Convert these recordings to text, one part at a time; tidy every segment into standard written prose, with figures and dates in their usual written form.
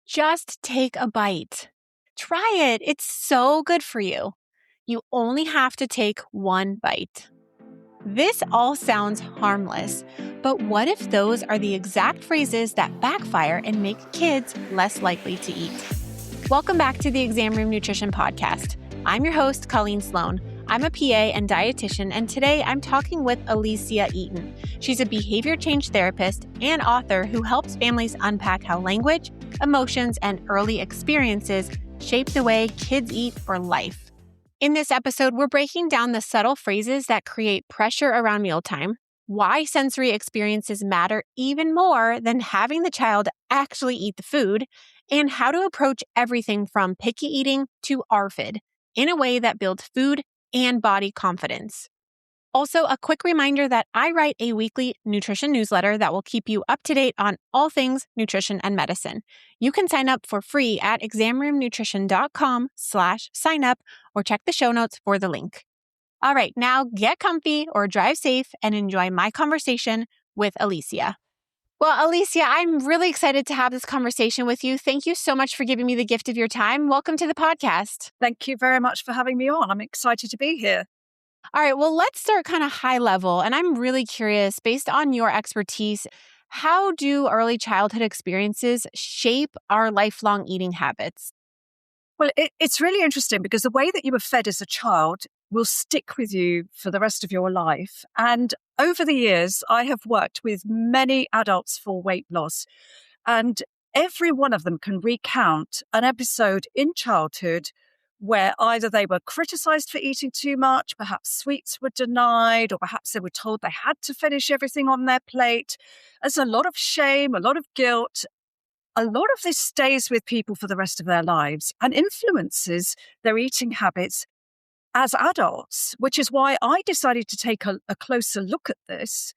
Just take a bite. Try it. It's so good for you. You only have to take one bite. This all sounds harmless, but what if those are the exact phrases that backfire and make kids less likely to eat? Welcome back to the Exam Room Nutrition Podcast. I'm your host, Colleen Sloan. I'm a PA and dietitian, and today I'm talking with Alicia Eaton. She's a behavior change therapist and author who helps families unpack how language, emotions, and early experiences shape the way kids eat for life. In this episode, we're breaking down the subtle phrases that create pressure around mealtime, why sensory experiences matter even more than having the child actually eat the food, and how to approach everything from picky eating to ARFID in a way that builds food and body confidence. Also, a quick reminder that I write a weekly nutrition newsletter that will keep you up to date on all things nutrition and medicine. You can sign up for free at examroomnutrition.com/signup or check the show notes for the link. All right, now get comfy or drive safe and enjoy my conversation with Alicia. Well, Alicia, I'm really excited to have this conversation with you. Thank you so much for giving me the gift of your time. Welcome to the podcast. Thank you very much for having me on. I'm excited to be here. All right, well, let's start kind of high level. And I'm really curious, based on your expertise, how do early childhood experiences shape our lifelong eating habits? Well, it's really interesting because the way that you were fed as a child will stick with you for the rest of your life. And over the years, I have worked with many adults for weight loss, and every one of them can recount an episode in childhood where either they were criticized for eating too much, perhaps sweets were denied, or perhaps they were told they had to finish everything on their plate. There's a lot of shame, a lot of guilt. A lot of this stays with people for the rest of their lives and influences their eating habits as adults, which is why I decided to take a closer look at this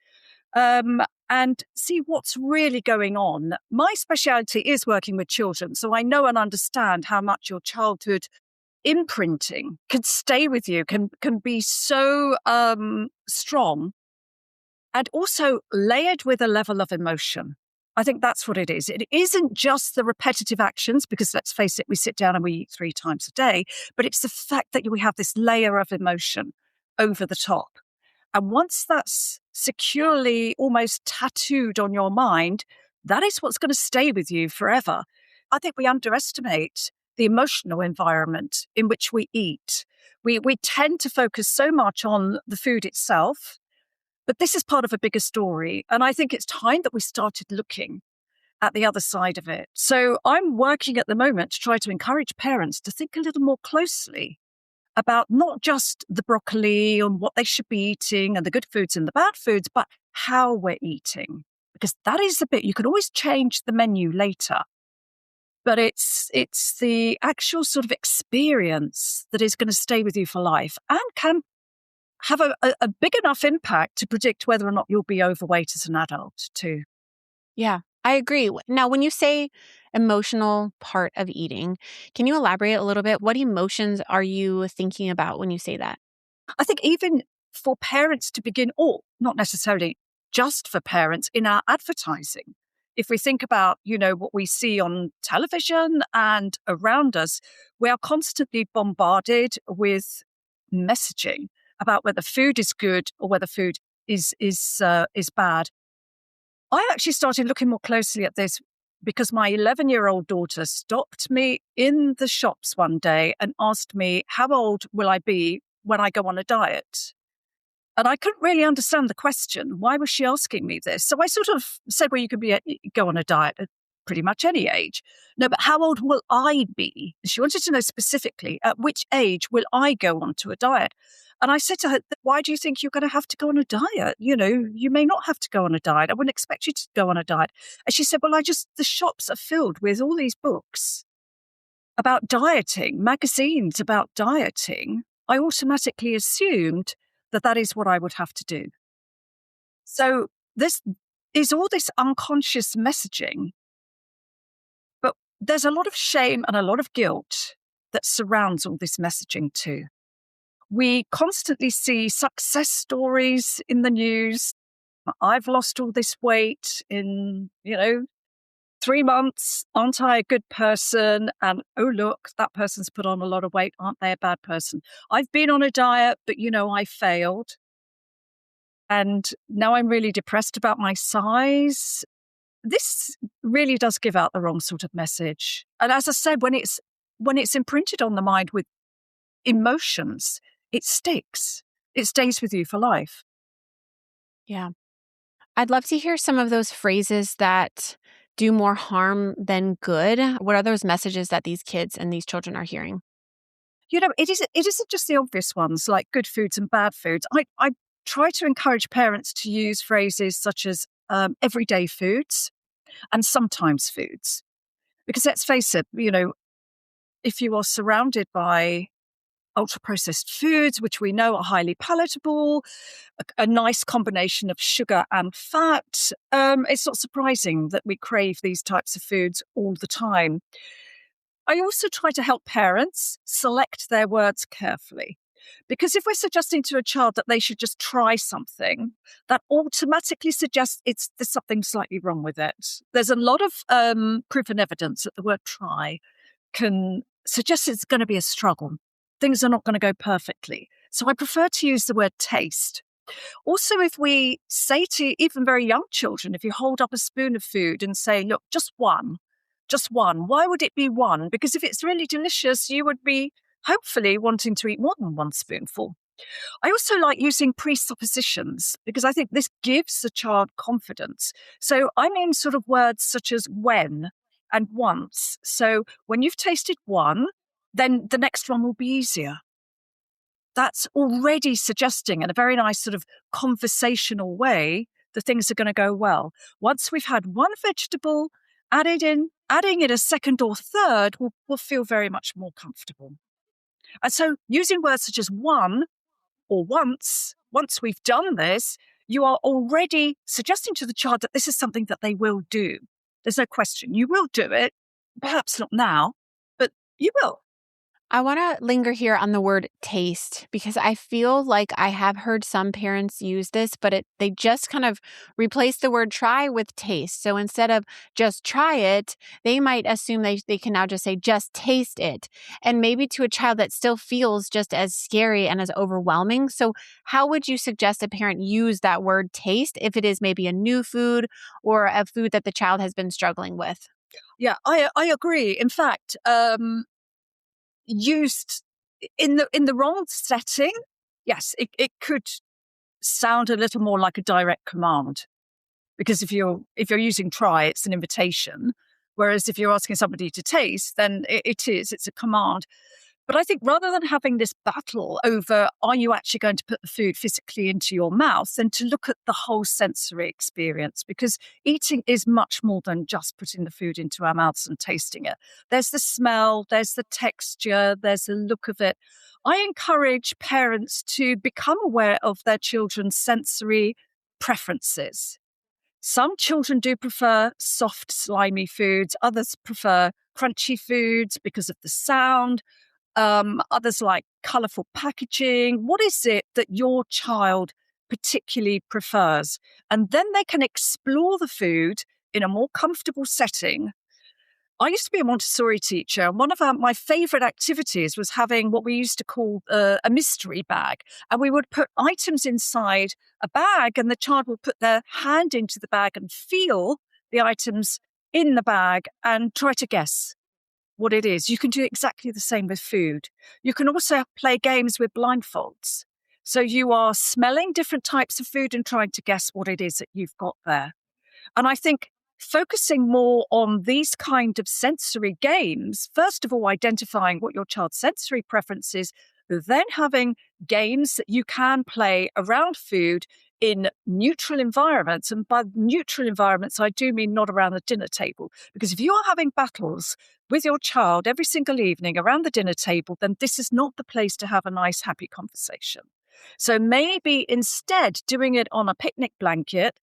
and see what's really going on. My specialty is working with children, so I know and understand how much your childhood imprinting can stay with you, can be so strong and also layered with a level of emotion. I think that's what it is. It isn't just the repetitive actions, because let's face it, we sit down and we eat 3 times a day, but it's the fact that we have this layer of emotion over the top. And once that's securely almost tattooed on your mind, that is what's going to stay with you forever. I think we underestimate the emotional environment in which we eat. We tend to focus so much on the food itself, but this is part of a bigger story. And I think it's time that we started looking at the other side of it. So I'm working at the moment to try to encourage parents to think a little more closely about not just the broccoli and what they should be eating and the good foods and the bad foods, but how we're eating. Because that is the bit, you can always change the menu later. But it's the actual sort of experience that is going to stay with you for life and can have a big enough impact to predict whether or not you'll be overweight as an adult too. Yeah, I agree. Now, when you say emotional part of eating, can you elaborate a little bit? What emotions are you thinking about when you say that? I think even for parents to begin, or not necessarily just for parents, in our advertising, if we think about, what we see on television and around us, we are constantly bombarded with messaging about whether food is good or whether food is bad. I actually started looking more closely at this because my 11-year-old daughter stopped me in the shops one day and asked me, how old will I be when I go on a diet? And I couldn't really understand the question. Why was she asking me this? So I sort of said, well, you could go on a diet at pretty much any age. No, but how old will I be? She wanted to know specifically, at which age will I go on to a diet? And I said to her, why do you think you're going to have to go on a diet? You may not have to go on a diet. I wouldn't expect you to go on a diet. And she said, well, the shops are filled with all these books about dieting, magazines about dieting. I automatically assumed that is what I would have to do. So this is all this unconscious messaging, but there's a lot of shame and a lot of guilt that surrounds all this messaging too. We constantly see success stories in the news. I've lost all this weight in, 3 months, aren't I a good person? And oh, look, that person's put on a lot of weight. Aren't they a bad person? I've been on a diet, but I failed. And now I'm really depressed about my size. This really does give out the wrong sort of message. And as I said, when it's imprinted on the mind with emotions, it sticks. It stays with you for life. Yeah. I'd love to hear some of those phrases that do more harm than good. What are those messages that these kids and these children are hearing? It isn't just the obvious ones like good foods and bad foods. I try to encourage parents to use phrases such as everyday foods and sometimes foods. Because let's face it, if you are surrounded by ultra processed foods, which we know are highly palatable, a nice combination of sugar and fat, it's not surprising that we crave these types of foods all the time. I also try to help parents select their words carefully. Because if we're suggesting to a child that they should just try something, that automatically suggests there's something slightly wrong with it. There's a lot of proof and evidence that the word try can suggest it's going to be a struggle. Things are not going to go perfectly. So I prefer to use the word taste. Also, if we say to even very young children, if you hold up a spoon of food and say, look, just one, why would it be one? Because if it's really delicious, you would be hopefully wanting to eat more than one spoonful. I also like using presuppositions because I think this gives the child confidence. So I mean sort of words such as when and once. So when you've tasted one, then the next one will be easier. That's already suggesting in a very nice sort of conversational way that things are going to go well. Once we've had one vegetable, adding in a second or third will feel very much more comfortable. And so using words such as one or once we've done this, you are already suggesting to the child that this is something that they will do. There's no question. You will do it, perhaps not now, but you will. I want to linger here on the word taste because I feel like I have heard some parents use this, but they just kind of replace the word try with taste. So instead of just try it, they might assume they can now just say just taste it. And maybe to a child that still feels just as scary and as overwhelming. So how would you suggest a parent use that word taste if it is maybe a new food or a food that the child has been struggling with? Yeah, I agree. In fact, used in the wrong setting, yes, it could sound a little more like a direct command. Because if you're using try, it's an invitation. Whereas if you're asking somebody to taste, then it's a command. But I think rather than having this battle over are you actually going to put the food physically into your mouth, then to look at the whole sensory experience, because eating is much more than just putting the food into our mouths and tasting it. There's the smell, there's the texture, there's the look of it. I encourage parents to become aware of their children's sensory preferences. Some children do prefer soft, slimy foods. Others prefer crunchy foods because of the sound. Others like colourful packaging. What is it that your child particularly prefers? And then they can explore the food in a more comfortable setting. I used to be a Montessori teacher, and one of my favourite activities was having what we used to call a mystery bag. And we would put items inside a bag, and the child would put their hand into the bag and feel the items in the bag and try to guess what it is. You can do exactly the same with food. You can also play games with blindfolds. So you are smelling different types of food and trying to guess what it is that you've got there. And I think focusing more on these kind of sensory games, first of all, identifying what your child's sensory preference is, then having games that you can play around food in neutral environments. And by neutral environments, I do mean not around the dinner table. Because if you are having battles with your child every single evening around the dinner table, then this is not the place to have a nice, happy conversation. So maybe instead doing it on a picnic blanket,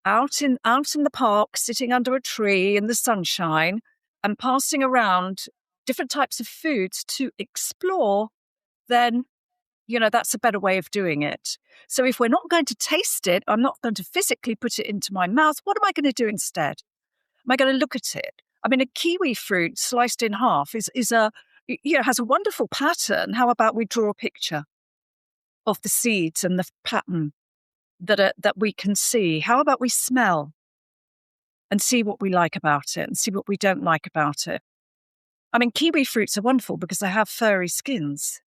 out in the park, sitting under a tree in the sunshine and passing around different types of foods to explore, then that's a better way of doing it. So if we're not going to taste it, I'm not going to physically put it into my mouth, what am I going to do instead? Am I going to look at it? I mean, a kiwi fruit sliced in half has a wonderful pattern. How about we draw a picture of the seeds and the pattern that we can see? How about we smell and see what we like about it and see what we don't like about it? I mean, kiwi fruits are wonderful because they have furry skins.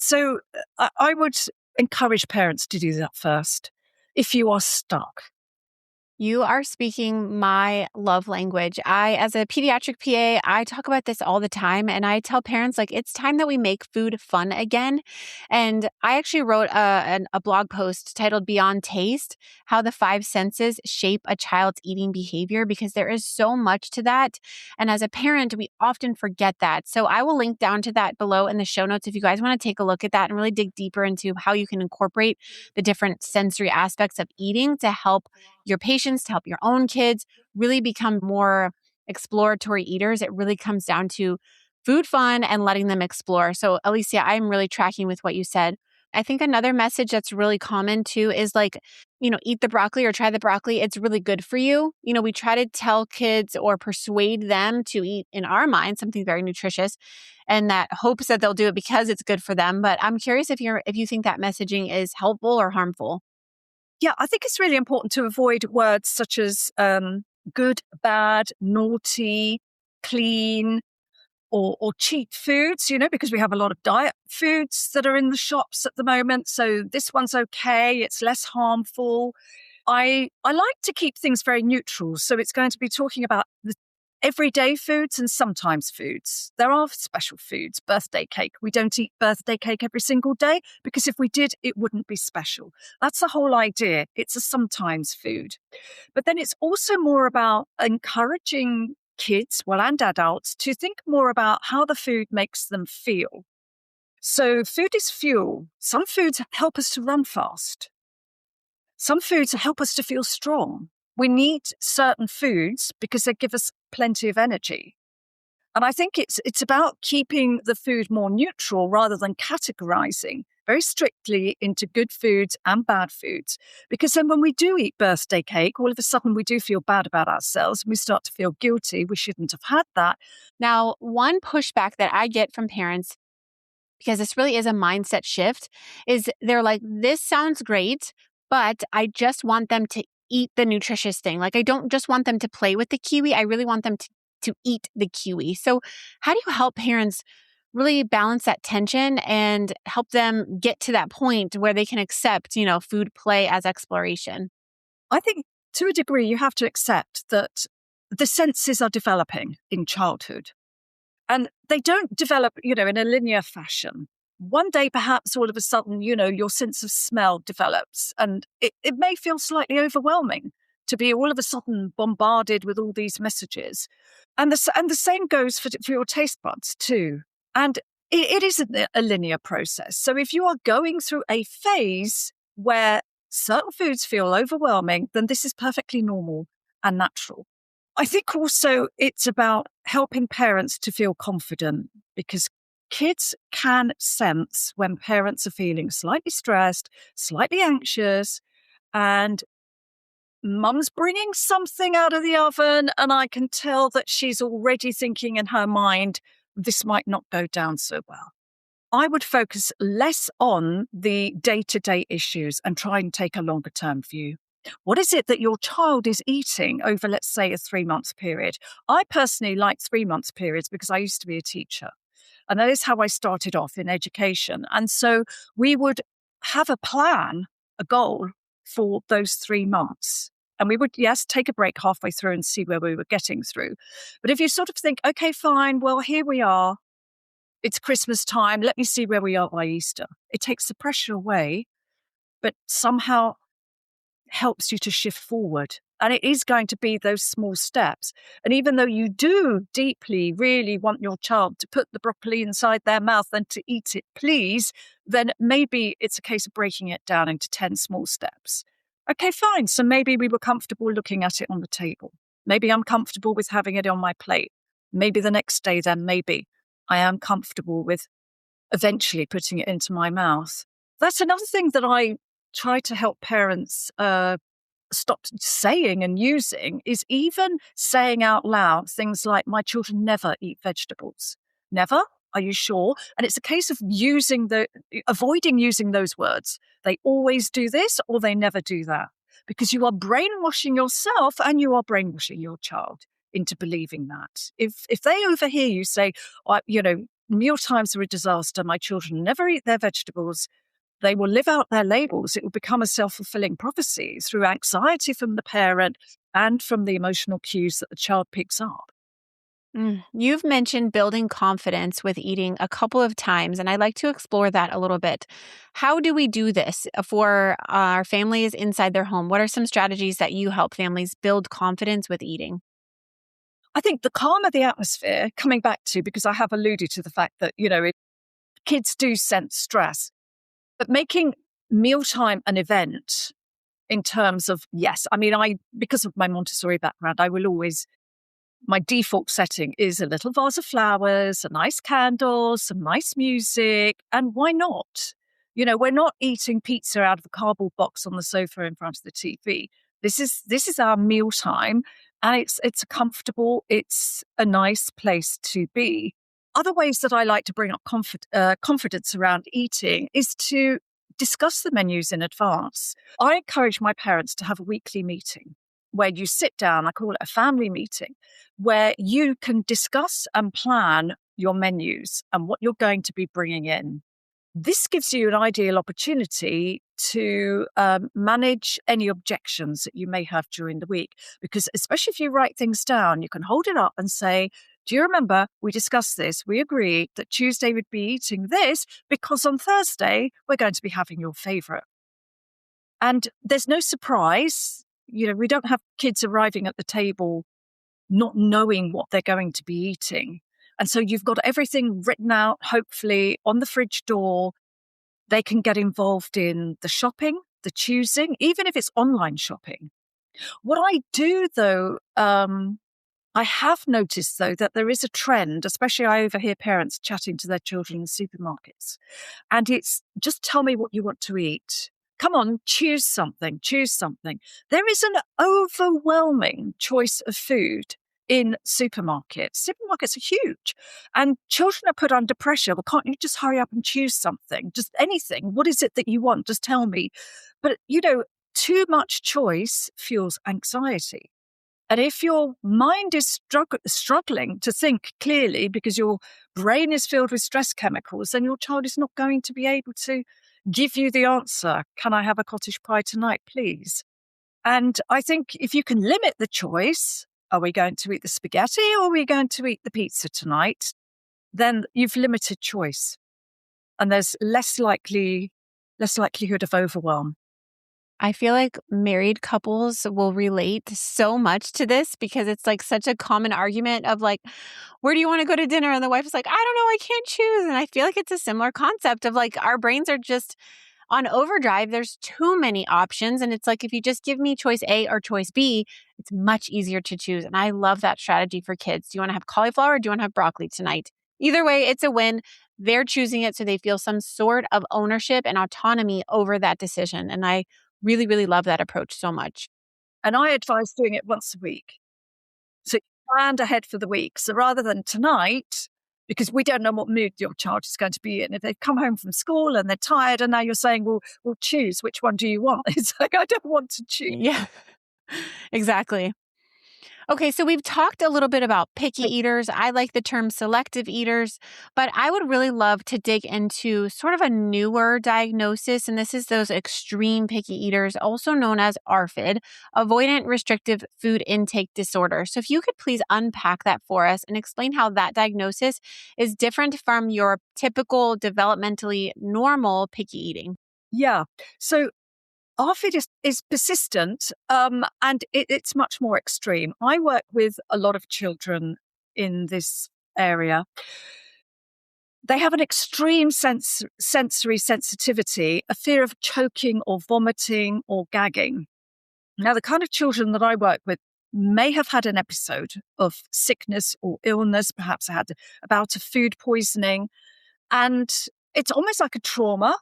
So I would encourage parents to do that first if you are stuck. You are speaking my love language. As a pediatric PA, I talk about this all the time, and I tell parents, like, it's time that we make food fun again. And I actually wrote a blog post titled Beyond Taste, How the Five Senses Shape a Child's Eating Behavior, because there is so much to that. And as a parent, we often forget that. So I will link down to that below in the show notes if you guys want to take a look at that and really dig deeper into how you can incorporate the different sensory aspects of eating to help your patients, to help your own kids really become more exploratory eaters. It really comes down to food fun and letting them explore. So, Alicia, I'm really tracking with what you said. I think another message that's really common too is like, eat the broccoli or try the broccoli. It's really good for you. We try to tell kids or persuade them to eat, in our mind, something very nutritious, and that hopes that they'll do it because it's good for them. But I'm curious if you think that messaging is helpful or harmful. Yeah, I think it's really important to avoid words such as good, bad, naughty, clean, or cheap foods, because we have a lot of diet foods that are in the shops at the moment. So this one's okay, it's less harmful. I like to keep things very neutral. So it's going to be talking about the everyday foods and sometimes foods. There are special foods, birthday cake. We don't eat birthday cake every single day because if we did, it wouldn't be special. That's the whole idea. It's a sometimes food. But then it's also more about encouraging kids, and adults, to think more about how the food makes them feel. So food is fuel. Some foods help us to run fast. Some foods help us to feel strong. We need certain foods because they give us plenty of energy. And I think it's about keeping the food more neutral rather than categorizing very strictly into good foods and bad foods. Because then when we do eat birthday cake, all of a sudden we do feel bad about ourselves and we start to feel guilty. We shouldn't have had that. Now, one pushback that I get from parents, because this really is a mindset shift, is they're like, this sounds great, but I just want them to eat the nutritious thing. Like, I don't just want them to play with the kiwi. I really want them to eat the kiwi. So how do you help parents really balance that tension and help them get to that point where they can accept, food play as exploration? I think to a degree you have to accept that the senses are developing in childhood. And they don't develop, in a linear fashion. One day, perhaps all of a sudden, your sense of smell develops. And it may feel slightly overwhelming to be all of a sudden bombarded with all these messages. And the same goes for your taste buds too. And it isn't a linear process. So if you are going through a phase where certain foods feel overwhelming, then this is perfectly normal and natural. I think also it's about helping parents to feel confident because kids can sense when parents are feeling slightly stressed, slightly anxious, and mum's bringing something out of the oven and I can tell that she's already thinking in her mind, this might not go down so well. I would focus less on the day-to-day issues and try and take a longer-term view. What is it that your child is eating over, let's say, a 3-month period? I personally like 3-month periods because I used to be a teacher. And that is how I started off in education. And so we would have a plan, a goal for those 3 months. And we would, yes, take a break halfway through and see where we were getting through. But if you sort of think, okay, fine, well, here we are. It's Christmas time. Let me see where we are by Easter. It takes the pressure away, but somehow helps you to shift forward. And it is going to be those small steps. And even though you do deeply really want your child to put the broccoli inside their mouth and to eat it, please, then maybe it's a case of breaking it down into 10 small steps. Okay, fine. So maybe we were comfortable looking at it on the table. Maybe I'm comfortable with having it on my plate. Maybe the next day, then maybe I am comfortable with eventually putting it into my mouth. That's another thing that I try to help parents stopped saying and using is even saying out loud things like, my children never eat vegetables. Never? Are you sure? And it's a case of avoiding using those words. They always do this or they never do that. Because you are brainwashing yourself and you are brainwashing your child into believing that. If they overhear you say, meal times are a disaster, my children never eat their vegetables, they will live out their labels. It will become a self-fulfilling prophecy through anxiety from the parent and from the emotional cues that the child picks up. You've mentioned building confidence with eating a couple of times, and I'd like to explore that a little bit. How do we do this for our families inside their home? What are some strategies that you help families build confidence with eating? I think the calmer the atmosphere, coming back to, because I have alluded to the fact that, kids do sense stress, but making mealtime an event in terms of, yes, because of my Montessori background, my default setting is a little vase of flowers, a nice candle, some nice music, and why not? We're not eating pizza out of a cardboard box on the sofa in front of the TV. This is our mealtime, and it's comfortable. It's a nice place to be. Other ways that I like to bring up confidence around eating is to discuss the menus in advance. I encourage my parents to have a weekly meeting where you sit down, I call it a family meeting, where you can discuss and plan your menus and what you're going to be bringing in. This gives you an ideal opportunity to manage any objections that you may have during the week, because especially if you write things down, you can hold it up and say, do you remember we discussed this? We agreed that Tuesday would be eating this because on Thursday we're going to be having your favorite. And there's no surprise. We don't have kids arriving at the table not knowing what they're going to be eating. And so you've got everything written out, hopefully, on the fridge door. They can get involved in the shopping, the choosing, even if it's online shopping. What I do, though, I have noticed, though, that there is a trend, especially I overhear parents chatting to their children in supermarkets. And it's just tell me what you want to eat. Come on, choose something, choose something. There is an overwhelming choice of food in supermarkets. Supermarkets are huge and children are put under pressure. Well, can't you just hurry up and choose something? Just anything. What is it that you want? Just tell me. But, too much choice fuels anxiety. And if your mind is struggling to think clearly because your brain is filled with stress chemicals, then your child is not going to be able to give you the answer. Can I have a cottage pie tonight, please? And I think if you can limit the choice, are we going to eat the spaghetti or are we going to eat the pizza tonight? Then you've limited choice. And there's less likelihood of overwhelm. I feel like married couples will relate so much to this because it's like such a common argument of like, where do you want to go to dinner? And the wife is like, I don't know, I can't choose. And I feel like it's a similar concept of like our brains are just on overdrive. There's too many options. And it's like, if you just give me choice A or choice B, it's much easier to choose. And I love that strategy for kids. Do you want to have cauliflower or do you want to have broccoli tonight? Either way, it's a win. They're choosing it so they feel some sort of ownership and autonomy over that decision. And I really, really love that approach so much. And I advise doing it once a week. So you planned ahead for the week. So rather than tonight, because we don't know what mood your child is going to be in. If they've come home from school and they're tired and now you're saying, well, we'll choose. Which one do you want? It's like, I don't want to choose. Yeah, exactly. Okay, so we've talked a little bit about picky eaters. I like the term selective eaters, but I would really love to dig into sort of a newer diagnosis, and this is those extreme picky eaters, also known as ARFID, avoidant restrictive food intake disorder. So if you could please unpack that for us and explain how that diagnosis is different from your typical developmentally normal picky eating. Yeah. So ARFID is persistent and it's much more extreme. I work with a lot of children in this area. They have an extreme sensory sensitivity, a fear of choking or vomiting or gagging. Now, the kind of children that I work with may have had an episode of sickness or illness, perhaps had a bout of food poisoning, and it's almost like a trauma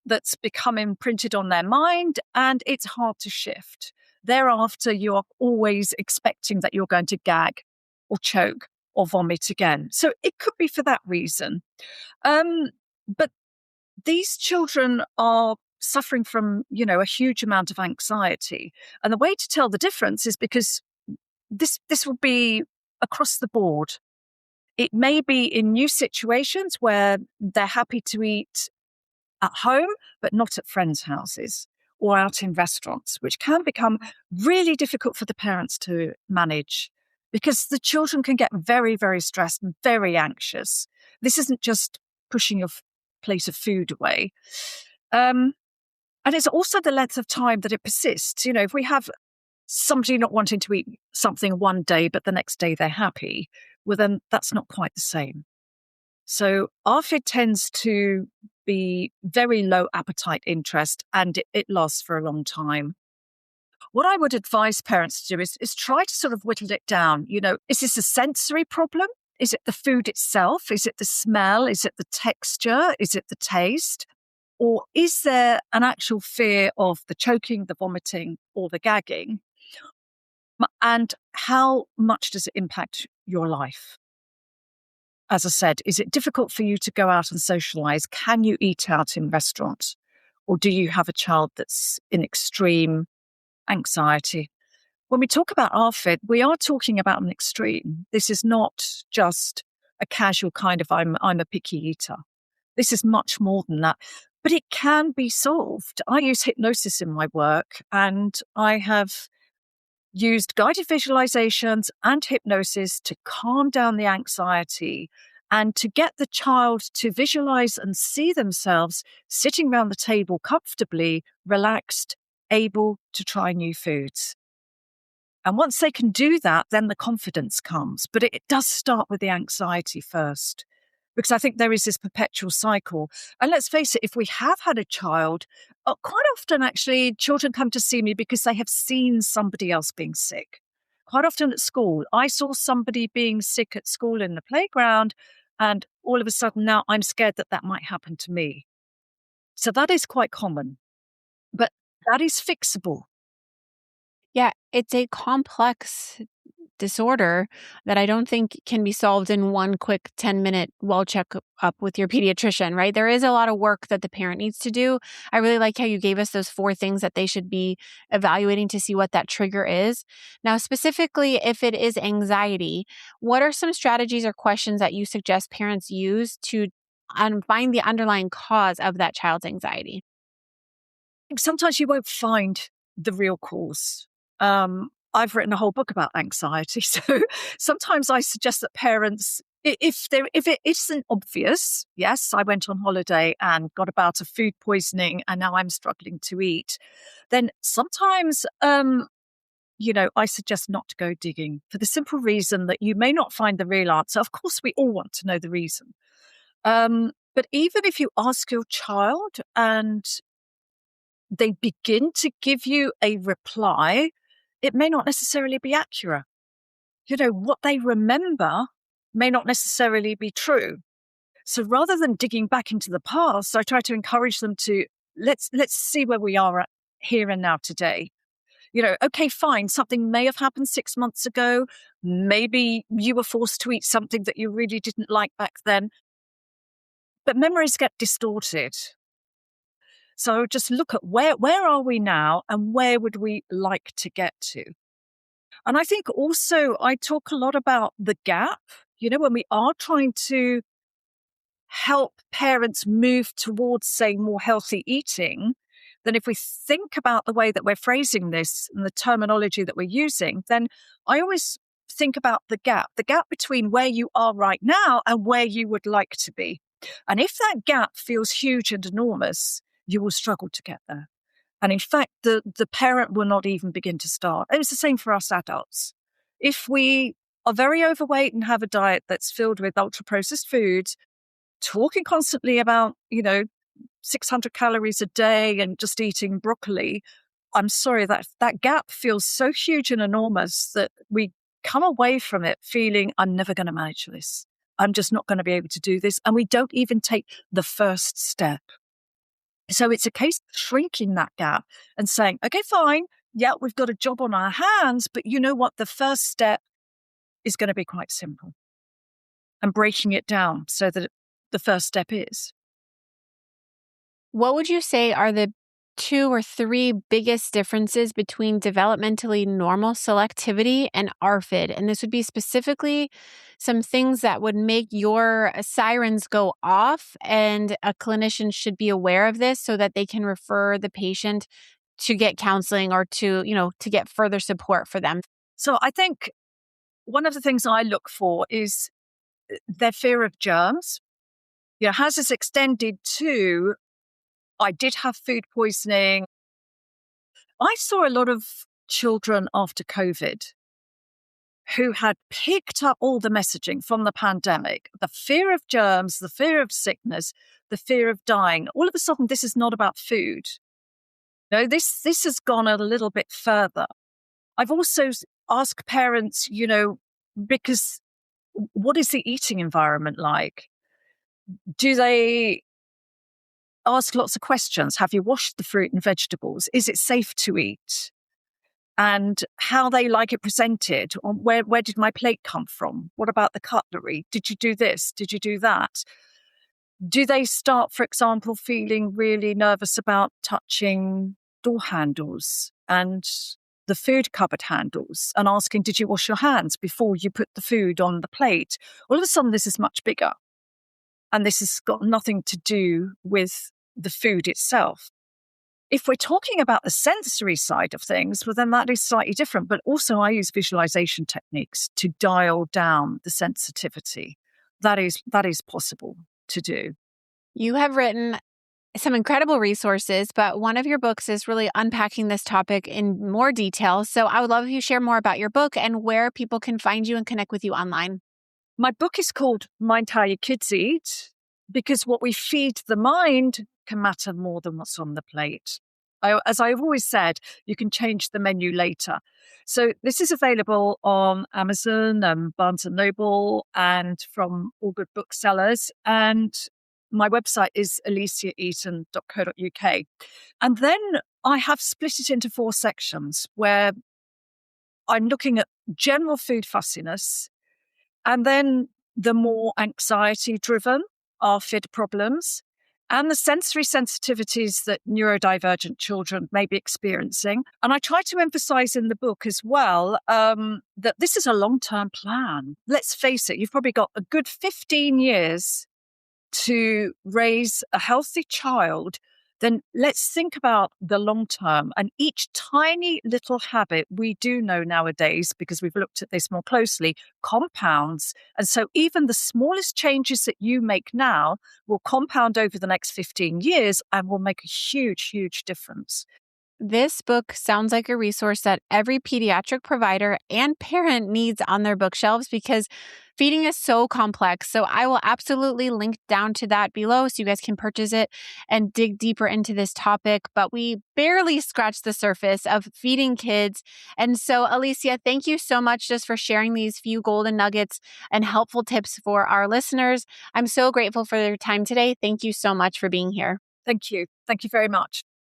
that's become imprinted on their mind, and it's hard to shift. Thereafter, you are always expecting that you're going to gag or choke or vomit again. So it could be for that reason. But these children are suffering from, a huge amount of anxiety. And the way to tell the difference is because this will be across the board. It may be in new situations where they're happy to eat at home, but not at friends' houses or out in restaurants, which can become really difficult for the parents to manage because the children can get very, very stressed and very anxious. This isn't just pushing your plate of food away. And it's also the length of time that it persists. If we have somebody not wanting to eat something one day, but the next day they're happy, well, then that's not quite the same. So ARFID tends to be very low appetite interest, and it lasts for a long time. What I would advise parents to do is try to sort of whittle it down. Is this a sensory problem? Is it the food itself? Is it the smell? Is it the texture? Is it the taste? Or is there an actual fear of the choking, the vomiting, or the gagging? And how much does it impact your life? As I said, is it difficult for you to go out and socialize? Can you eat out in restaurants? Or do you have a child that's in extreme anxiety? When we talk about ARFID, we are talking about an extreme. This is not just a casual kind of I'm a picky eater. This is much more than that. But it can be solved. I use hypnosis in my work, and I have used guided visualizations and hypnosis to calm down the anxiety and to get the child to visualize and see themselves sitting around the table comfortably, relaxed, able to try new foods. And once they can do that, then the confidence comes. But it does start with the anxiety first, because I think there is this perpetual cycle. And let's face it, if we have had a child, quite often actually children come to see me because they have seen somebody else being sick. Quite often at school, I saw somebody being sick at school in the playground, and all of a sudden now I'm scared that that might happen to me. So that is quite common, but that is fixable. Yeah, it's a complex disorder that I don't think can be solved in one quick 10-minute well check up with your pediatrician, right? There is a lot of work that the parent needs to do. I really like how you gave us those 4 things that they should be evaluating to see what that trigger is. Now, specifically, if it is anxiety, what are some strategies or questions that you suggest parents use to find the underlying cause of that child's anxiety? Sometimes you won't find the real cause. I've written a whole book about anxiety. So sometimes I suggest that parents, if it isn't obvious, yes, I went on holiday and got a bout of food poisoning and now I'm struggling to eat, then sometimes, I suggest not to go digging for the simple reason that you may not find the real answer. Of course, we all want to know the reason. But even if you ask your child and they begin to give you a reply, it may not necessarily be accurate. What they remember may not necessarily be true. So rather than digging back into the past, I try to encourage them to let's see where we are at here and now today. Okay, fine, something may have happened 6 months ago. Maybe you were forced to eat something that you really didn't like back then. But memories get distorted. So just look at where are we now and where would we like to get to? And I think also I talk a lot about the gap, when we are trying to help parents move towards, say, more healthy eating, then if we think about the way that we're phrasing this and the terminology that we're using, then I always think about the gap between where you are right now and where you would like to be. And if that gap feels huge and enormous, you will struggle to get there. And in fact, the parent will not even begin to start. And it's the same for us adults. If we are very overweight and have a diet that's filled with ultra processed foods, talking constantly about, 600 calories a day and just eating broccoli, I'm sorry, that gap feels so huge and enormous that we come away from it feeling, I'm never going to manage this. I'm just not going to be able to do this. And we don't even take the first step. So it's a case of shrinking that gap and saying, okay, fine, yeah, we've got a job on our hands, but you know what? The first step is going to be quite simple, and breaking it down so that the first step is. What would you say are the 2 or 3 biggest differences between developmentally normal selectivity and ARFID? And this would be specifically some things that would make your sirens go off, and a clinician should be aware of this so that they can refer the patient to get counseling or to get further support for them. So I think one of the things I look for is their fear of germs. Has this extended to, I did have food poisoning? I saw a lot of children after COVID who had picked up all the messaging from the pandemic, the fear of germs, the fear of sickness, the fear of dying. All of a sudden, this is not about food. No, this has gone a little bit further. I've also asked parents, because what is the eating environment like? Do they ask lots of questions? Have you washed the fruit and vegetables? Is it safe to eat? And how they like it presented. Where did my plate come from? What about the cutlery? Did you do this? Did you do that? Do they start, for example, feeling really nervous about touching door handles and the food cupboard handles and asking, did you wash your hands before you put the food on the plate? All of a sudden, this is much bigger. And this has got nothing to do with the food itself. If we're talking about the sensory side of things, well, then that is slightly different. But also I use visualization techniques to dial down the sensitivity. That is possible to do. You have written some incredible resources, but one of your books is really unpacking this topic in more detail. So I would love if you share more about your book and where people can find you and connect with you online. My book is called Mind How Your Kids Eat, because what we feed the mind can matter more than what's on the plate. As I've always said, you can change the menu later. So this is available on Amazon and Barnes & Noble and from all good booksellers. And my website is aliciaeaton.co.uk. And then I have split it into 4 sections where I'm looking at general food fussiness, and then the more anxiety-driven ARFID problems, and the sensory sensitivities that neurodivergent children may be experiencing. And I try to emphasize in the book as well that this is a long-term plan. Let's face it, you've probably got a good 15 years to raise a healthy child. Then let's think about the long term. And each tiny little habit, we do know nowadays, because we've looked at this more closely, compounds. And so even the smallest changes that you make now will compound over the next 15 years and will make a huge, huge difference. This book sounds like a resource that every pediatric provider and parent needs on their bookshelves because feeding is so complex. So I will absolutely link down to that below so you guys can purchase it and dig deeper into this topic. But we barely scratched the surface of feeding kids. And so, Alicia, thank you so much just for sharing these few golden nuggets and helpful tips for our listeners. I'm so grateful for your time today. Thank you so much for being here. Thank you. Thank you very much.